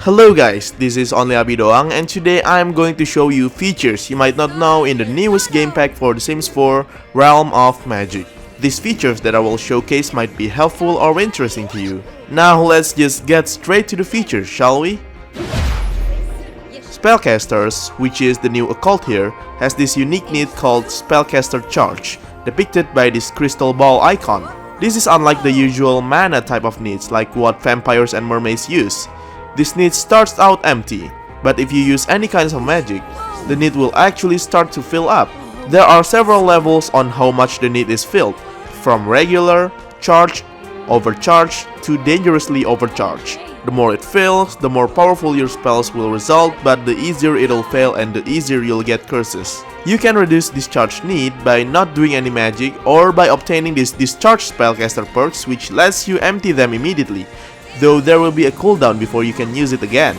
Hello guys, this is onlyabidoang and today I am going to show you features you might not know in the newest game pack for The Sims 4 Realm of Magic. These features that I will showcase might be helpful or interesting to you. Now let's just get straight to the features, shall we? Spellcasters, which is the new occult here, has this unique need called Spellcaster Charge, depicted by this crystal ball icon. This is unlike the usual mana type of needs like what vampires and mermaids use. This need starts out empty, but if you use any kinds of magic, the need will actually start to fill up. There are several levels on how much the need is filled, from regular, charged, overcharged, to dangerously overcharged. The more it fills, the more powerful your spells will result, but the easier it'll fail and the easier you'll get curses. You can reduce discharge need by not doing any magic or by obtaining this discharge spellcaster perks which lets you empty them immediately, though there will be a cooldown before you can use it again.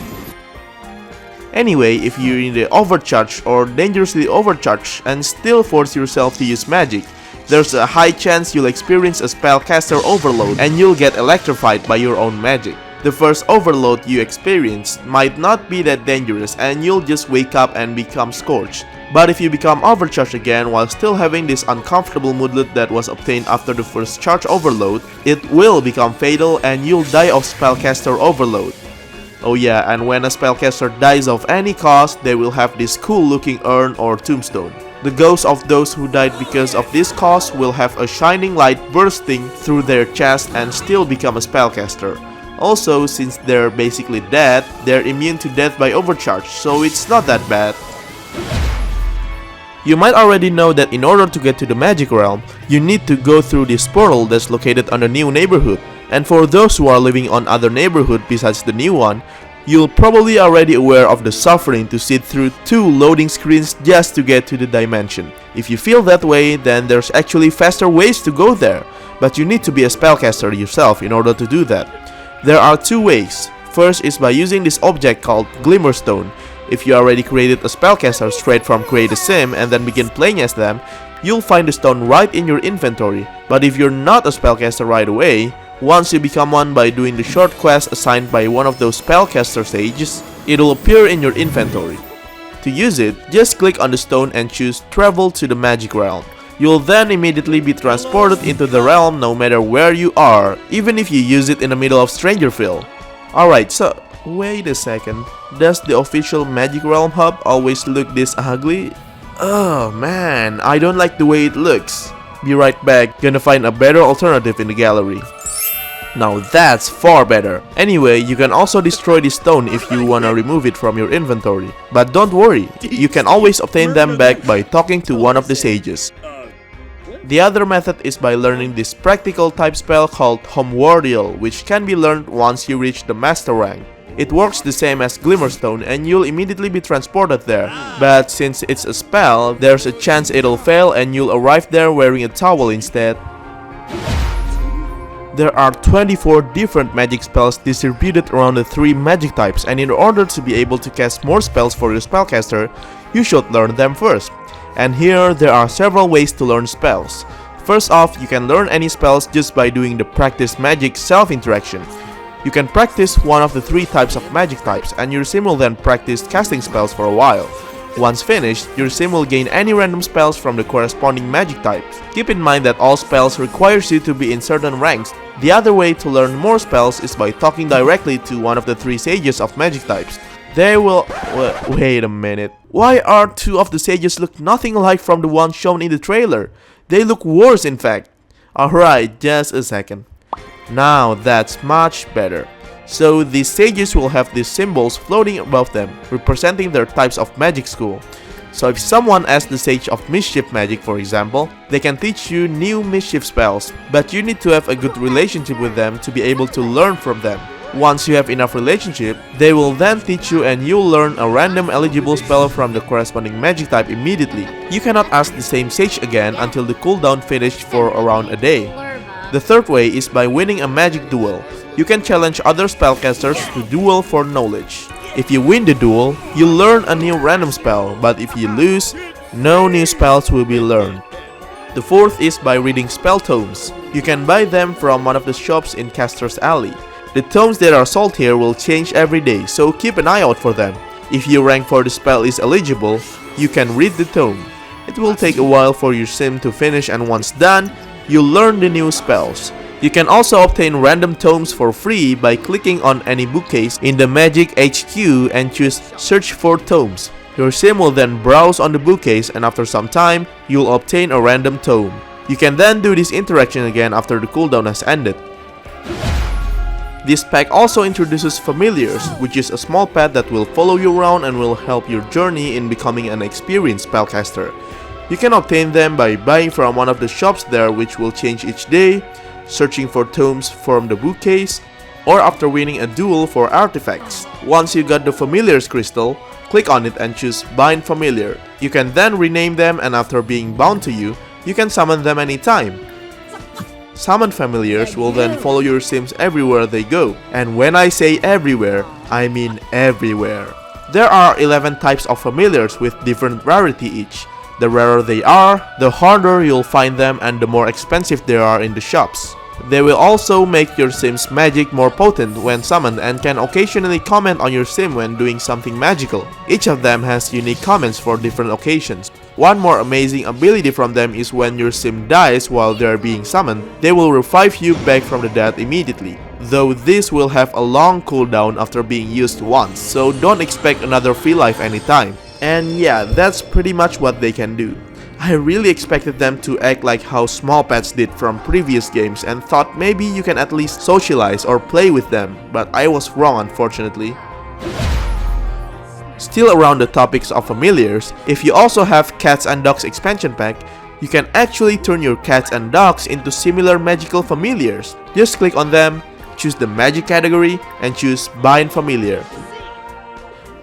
Anyway, if you're in the overcharge or dangerously overcharged and still force yourself to use magic, there's a high chance you'll experience a spellcaster overload and you'll get electrified by your own magic. The first overload you experience might not be that dangerous and you'll just wake up and become scorched. But if you become overcharged again while still having this uncomfortable moodlet that was obtained after the first charge overload, it will become fatal and you'll die of spellcaster overload. Oh yeah, and when a spellcaster dies of any cause, they will have this cool looking urn or tombstone. The ghosts of those who died because of this cause will have a shining light bursting through their chest and still become a spellcaster. Also, since they're basically dead, they're immune to death by overcharge, so it's not that bad. You might already know that in order to get to the Magic Realm, you need to go through this portal that's located on the new neighborhood. And for those who are living on other neighborhood besides the new one, you'll probably already aware of the suffering to sit through 2 loading screens just to get to the dimension. If you feel that way, then there's actually faster ways to go there, but you need to be a spellcaster yourself in order to do that. There are 2 ways. First is by using this object called Glimmerstone. If you already created a spellcaster straight from Create a Sim and then begin playing as them, you'll find the stone right in your inventory. But if you're not a spellcaster right away, once you become one by doing the short quest assigned by one of those spellcaster sages, it'll appear in your inventory. To use it, just click on the stone and choose Travel to the Magic Realm. You'll then immediately be transported into the realm no matter where you are, even if you use it in the middle of Strangerville. Alright, so wait a second, does the official Magic Realm hub always look this ugly? Oh man, I don't like the way it looks. Be right back, gonna find a better alternative in the gallery. Now that's far better. Anyway, you can also destroy this stone if you wanna remove it from your inventory. But don't worry, you can always obtain them back by talking to one of the sages. The other method is by learning this practical type spell called Homewardial, which can be learned once you reach the master rank. It works the same as Glimmerstone and you'll immediately be transported there, but since it's a spell, there's a chance it'll fail and you'll arrive there wearing a towel instead. There are 24 different magic spells distributed around the 3 magic types, and in order to be able to cast more spells for your spellcaster, you should learn them first. And here there are several ways to learn spells. First off, you can learn any spells just by doing the practice magic self-interaction. You can practice one of the 3 types of magic types and your sim will then practice casting spells for a while. Once finished, your sim will gain any random spells from the corresponding magic types. Keep in mind that all spells requires you to be in certain ranks. The other way to learn more spells is by talking directly to one of the 3 sages of magic types. They will... wait a minute. Why are 2 of the sages look nothing alike from the one shown in the trailer? They look worse in fact. Alright, just a second. Now that's much better. So these sages will have these symbols floating above them, representing their types of magic school. So if someone asks the Sage of Mischief Magic for example, they can teach you new mischief spells, but you need to have a good relationship with them to be able to learn from them. Once you have enough relationship, they will then teach you and you'll learn a random eligible spell from the corresponding magic type immediately. You cannot ask the same sage again until the cooldown finished for around a day. The third way is by winning a magic duel. You can challenge other spellcasters to duel for knowledge. If you win the duel, you learn a new random spell, but if you lose, no new spells will be learned. The fourth is by reading spell tomes. You can buy them from one of the shops in Caster's Alley. The tomes that are sold here will change every day, so keep an eye out for them. If your rank for the spell is eligible, you can read the tome. It will take a while for your sim to finish, and once done, you'll learn the new spells. You can also obtain random tomes for free by clicking on any bookcase in the Magic HQ and choose Search for Tomes. Your sim will then browse on the bookcase, and after some time, you'll obtain a random tome. You can then do this interaction again after the cooldown has ended. This pack also introduces familiars, which is a small pet that will follow you around and will help your journey in becoming an experienced spellcaster. You can obtain them by buying from one of the shops there, which will change each day, searching for tomes from the bookcase, or after winning a duel for artifacts. Once you got the familiars crystal, click on it and choose Bind Familiar. You can then rename them, and after being bound to you, you can summon them anytime. Summoned familiars will then follow your sims everywhere they go. And when I say everywhere, I mean everywhere. There are 11 types of familiars with different rarity each. The rarer they are, the harder you'll find them and the more expensive they are in the shops. They will also make your sim's magic more potent when summoned and can occasionally comment on your sim when doing something magical. Each of them has unique comments for different occasions. One more amazing ability from them is when your sim dies while they are being summoned, they will revive you back from the dead immediately. Though this will have a long cooldown after being used once, so don't expect another free life anytime. And yeah, that's pretty much what they can do. I really expected them to act like how small pets did from previous games and thought maybe you can at least socialize or play with them, but I was wrong unfortunately. Still around the topics of familiars, if you also have Cats and Dogs expansion pack, you can actually turn your cats and dogs into similar magical familiars. Just click on them, choose the magic category, and choose Bind Familiar.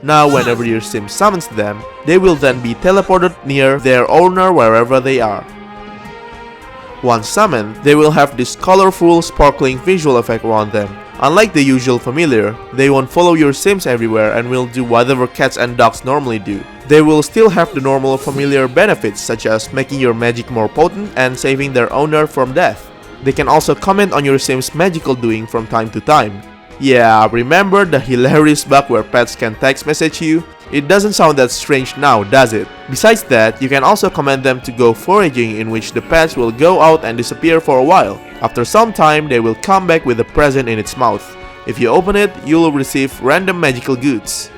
Now whenever your sim summons them, they will then be teleported near their owner wherever they are. Once summoned, they will have this colorful, sparkling visual effect around them. Unlike the usual familiar, they won't follow your sims everywhere and will do whatever cats and dogs normally do. They will still have the normal familiar benefits such as making your magic more potent and saving their owner from death. They can also comment on your sim's magical doing from time to time. Yeah, remember the hilarious bug where pets can text message you? It doesn't sound that strange now, does it? Besides that, you can also command them to go foraging, in which the pets will go out and disappear for a while. After some time, they will come back with a present in its mouth. If you open it, you will receive random magical goods.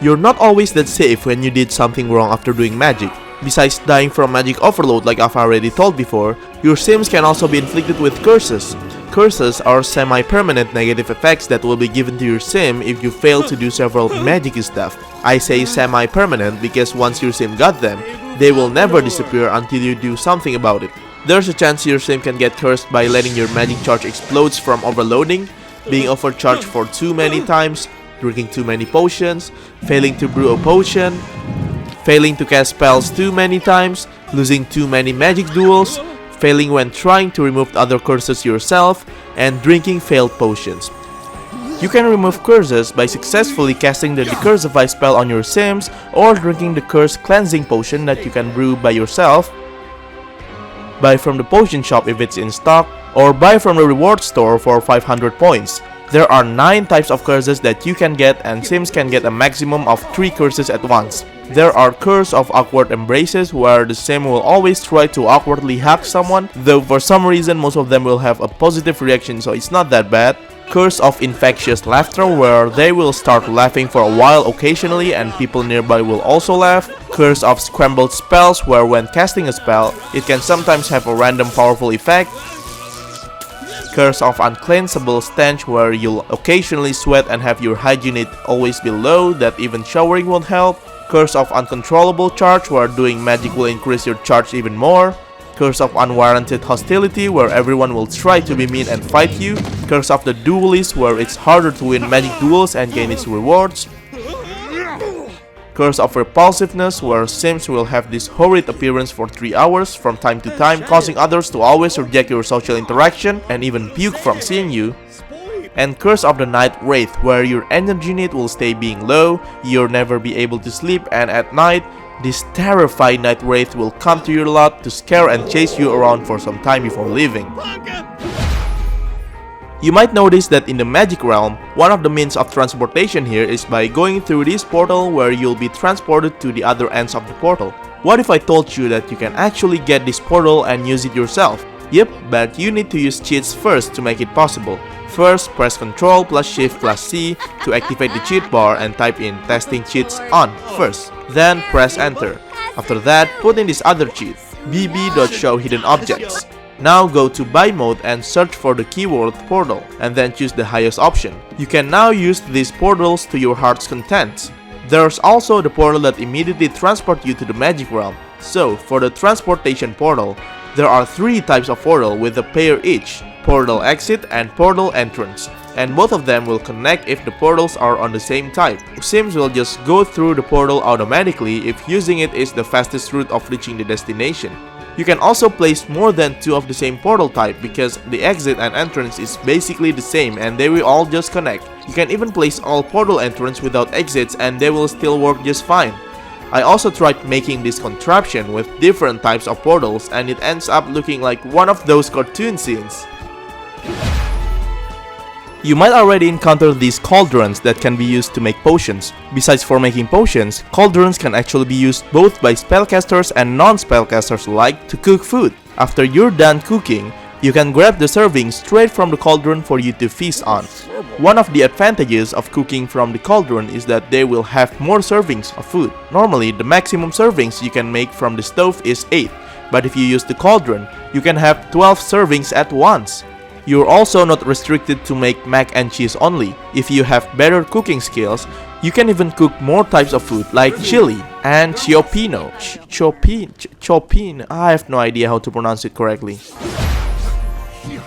You're not always that safe when you did something wrong after doing magic. Besides dying from magic overload like I've already told before, your sims can also be inflicted with curses. Curses are semi-permanent negative effects that will be given to your sim if you fail to do several magic stuff. I say semi-permanent because once your sim got them, they will never disappear until you do something about it. There's a chance your sim can get cursed by letting your magic charge explodes from overloading, being overcharged for too many times, drinking too many potions, failing to brew a potion, failing to cast spells too many times, losing too many magic duels, failing when trying to remove other curses yourself, and drinking failed potions. You can remove curses by successfully casting the Decursify spell on your sims or drinking the Curse Cleansing potion that you can brew by yourself, buy from the potion shop if it's in stock, or buy from the reward store for 500 points. There are 9 types of curses that you can get, and sims can get a maximum of 3 curses at once. There are Curse of Awkward Embraces, where the sim will always try to awkwardly hug someone, though for some reason most of them will have a positive reaction, so it's not that bad. Curse of Infectious Laughter, where they will start laughing for a while occasionally and people nearby will also laugh. Curse of Scrambled Spells, where when casting a spell, it can sometimes have a random powerful effect. Curse of Uncleansable Stench, where you'll occasionally sweat and have your hygiene always be low that even showering won't help. Curse of Uncontrollable Charge, where doing magic will increase your charge even more. Curse of Unwarranted Hostility, where everyone will try to be mean and fight you. Curse of the Duelist, where it's harder to win magic duels and gain its rewards. Curse of Repulsiveness, where sims will have this horrid appearance for 3 hours from time to time, causing others to always reject your social interaction and even puke from seeing you. And Curse of the Night Wraith, where your energy need will stay being low, you'll never be able to sleep, and at night, this terrifying Night Wraith will come to your lot to scare and chase you around for some time before leaving. You might notice that in the magic realm, one of the means of transportation here is by going through this portal where you'll be transported to the other ends of the portal. What if I told you that you can actually get this portal and use it yourself? Yep, but you need to use cheats first to make it possible. First, press Ctrl plus Shift plus C to activate the cheat bar and type in testing cheats on first. Then press enter. After that, put in this other cheat, bb.show hidden objects. Now go to buy mode and search for the keyword portal and then choose the highest option. You can now use these portals to your heart's content. There's also the portal that immediately transports you to the magic realm. So for the transportation portal, there are 3 types of portal with a pair each, portal exit and portal entrance, and both of them will connect if the portals are on the same type. Sims will just go through the portal automatically if using it is the fastest route of reaching the destination. You can also place more than 2 of the same portal type because the exit and entrance is basically the same and they will all just connect. You can even place all portal entrance without exits and they will still work just fine. I also tried making this contraption with different types of portals and it ends up looking like one of those cartoon scenes. You might already encounter these cauldrons that can be used to make potions. Besides for making potions, cauldrons can actually be used both by spellcasters and non-spellcasters alike to cook food. After you're done cooking, you can grab the serving straight from the cauldron for you to feast on. One of the advantages of cooking from the cauldron is that they will have more servings of food. Normally, the maximum servings you can make from the stove is 8, but if you use the cauldron, you can have 12 servings at once. You're also not restricted to make mac and cheese only. If you have better cooking skills, you can even cook more types of food like chili and ciopino. Ciopino. I have no idea how to pronounce it correctly.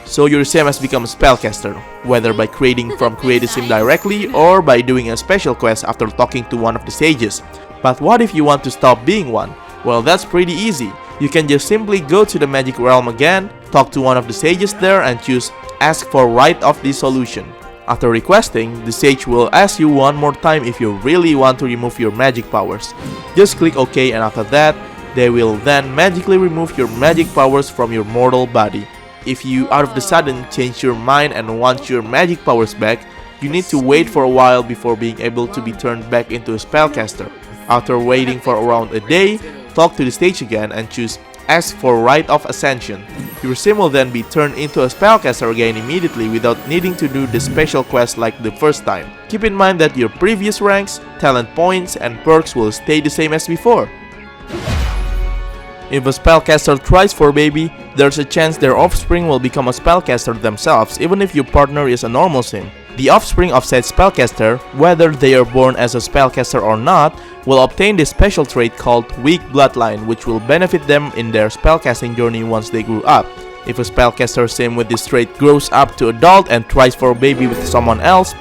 So your sim has become a spellcaster, whether by creating from Create a Sim directly or by doing a special quest after talking to one of the sages. But what if you want to stop being one? Well, that's pretty easy. You can just simply go to the magic realm again, talk to one of the sages there and choose Ask for Right of Dissolution. After requesting, the sage will ask you one more time if you really want to remove your magic powers. Just click OK and after that, they will then magically remove your magic powers from your mortal body. If you out of the sudden change your mind and want your magic powers back, you need to wait for a while before being able to be turned back into a spellcaster. After waiting for around a day, talk to the stage again and choose Ask for Right of Ascension. Your sim will then be turned into a spellcaster again immediately without needing to do the special quest like the first time. Keep in mind that your previous ranks, talent points, and perks will stay the same as before. If a spellcaster tries for baby, there's a chance their offspring will become a spellcaster themselves even if your partner is a normal sim. The offspring of said spellcaster, whether they are born as a spellcaster or not, will obtain this special trait called Weak Bloodline, which will benefit them in their spellcasting journey once they grew up. If a spellcaster sim with this trait grows up to adult and tries for a baby with someone else,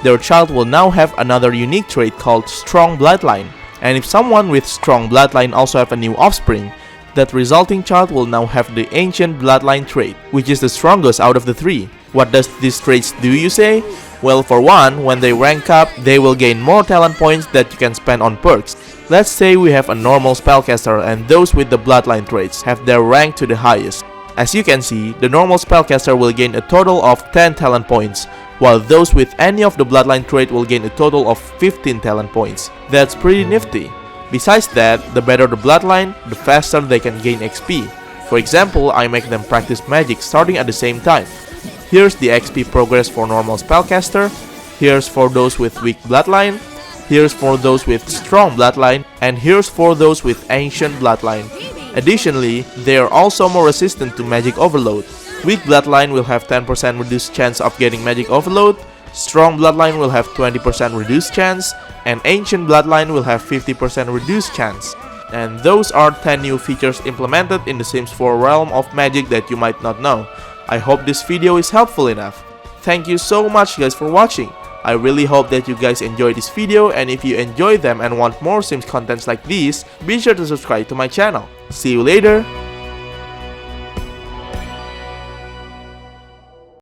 their child will now have another unique trait called Strong Bloodline. And if someone with Strong Bloodline also have a new offspring, that resulting child will now have the Ancient Bloodline trait, which is the strongest out of the 3. What does these traits do, you say? Well, for one, when they rank up, they will gain more talent points that you can spend on perks. Let's say we have a normal spellcaster and those with the bloodline traits have their rank to the highest. As you can see, the normal spellcaster will gain a total of 10 talent points, while those with any of the bloodline trait will gain a total of 15 talent points. That's pretty nifty. Besides that, the better the bloodline, the faster they can gain XP. For example, I make them practice magic starting at the same time. Here's the XP progress for normal spellcaster, here's for those with weak bloodline, here's for those with strong bloodline, and here's for those with ancient bloodline. Additionally, they are also more resistant to magic overload. Weak bloodline will have 10% reduced chance of getting magic overload, strong bloodline will have 20% reduced chance, and ancient bloodline will have 50% reduced chance. And those are 10 new features implemented in the Sims 4 realm of magic that you might not know. I hope this video is helpful enough. Thank you so much guys for watching. I really hope that you guys enjoyed this video, and if you enjoyed them and want more Sims contents like these, be sure to subscribe to my channel. See you later!